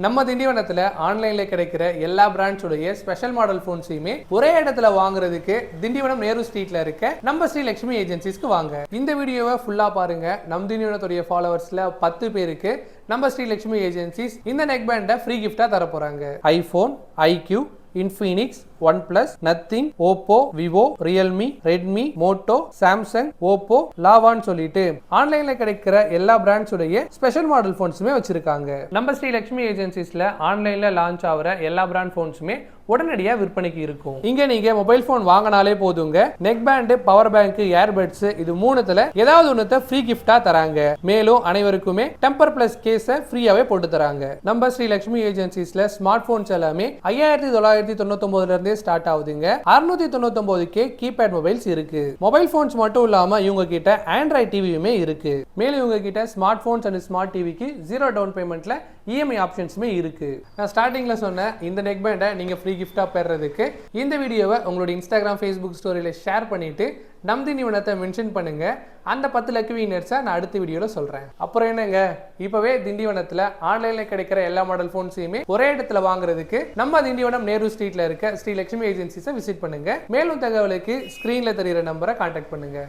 நம்ம திண்டிவனத்துல ஆன்லைன்ல கிடைக்கிற எல்லா பிராண்ட்ஸுடைய ஸ்பெஷல் மாடல் போன்ஸையுமே ஒரே இடத்துல வாங்குறதுக்கு திண்டிவனம் நேரு ஸ்ட்ரீட்ல இருக்க நம்ம ஸ்ரீ லட்சுமி ஏஜென்சிஸ்க்கு வாங்க. இந்த வீடியோவை ஃபுல்லா பாருங்க. நம் திண்டிவனத்துடைய ஃபாலோவர்ஸ்ல 10 பேருக்கு நம்ம ஸ்ரீ லட்சுமி ஏஜென்சிஸ் இந்த நெக் பேண்டை ஃப்ரீ கிஃப்டா தர போறாங்க. IPhone, iQOO, Infinix, OnePlus, Nothing, Oppo, Vivo, Realme, Redmi, Moto, Samsung, Oppo, Lavan சொல்லிட்டு ஆன்லைன்ல கிடைக்கிற எல்லா பிராண்ட்ஸ் உடைய ஸ்பெஷல் மாடல் போன்ஸுமே வச்சிருக்காங்க. நம்ம ஸ்ரீ லட்சுமி ஏஜென்சிஸ்ல ஆன்லைன்ல லான்ச் ஆகிற எல்லா பிராண்ட் போன்ஸுமே உடனடியா விற்பனைக்கு இருக்கும். இங்க நீங்க மொபைல் போன் வாங்கினாலே போதுங்க, neck band, power bank, earbuds இது மூணுத்துல ஏதாவது ஒண்ணுத்த ஃப்ரீ கிஃப்டா தராங்க. மேலும் அனைவருக்குமே டெம்பர் பிளஸ் கேஸை ஃப்ரீயாவே போட்டு தராங்க. நம்ம ஸ்ரீ லட்சுமி ஏஜென்சிஸ்ல ஸ்மார்ட் போன்ஸ் எல்லாமே 5999 இருந்தே ஸ்டார்ட் ஆகுதுங்க. 699 கீபேட் மொபைல்ஸ் இருக்கு. மொபைல் போன்ஸ் மட்டும் இல்லாம இவங்க கிட்ட ஆண்ட்ராய்ட் டிவியுமே இருக்கு. மேலும் இவங்க கிட்ட ஸ்மார்ட் போன்ஸ் அண்ட் ஸ்மார்ட் டிவிக்கு 0 டவுன் பேமெண்ட்ல இஎம்ஐ ஆப்ஷன்ஸுமே இருக்கு. நான் ஸ்டார்டிங்ல சொன்ன இந்த நெக் பேண்டை நீங்க ஃப்ரீ கிஃப்டா பெறறதுக்கு இந்த வீடியோவை உங்களோட இன்ஸ்டாகிராம், ஃபேஸ்புக் ஸ்டோரியில ஷேர் பண்ணிட்டு நம் திண்டிவனத்தை மென்ஷன் பண்ணுங்க. அந்த 10 லக்கி வின்னர்ஸை நான் அடுத்த வீடியோல சொல்றேன். அப்புறம் என்னங்க, இப்பவே திண்டிவனத்துல ஆன்லைன்ல கிடைக்கிற எல்லா மாடல் போன்ஸையுமே ஒரே இடத்துல வாங்குறதுக்கு நம்ம திண்டிவனம் நேரு ஸ்ட்ரீட்ல இருக்க ஸ்ரீ லட்சுமி ஏஜென்சிஸை விசிட் பண்ணுங்க. மேலும் தகவலுக்கு ஸ்கிரீன்ல தெரியுற நம்பரை கான்டாக்ட் பண்ணுங்க.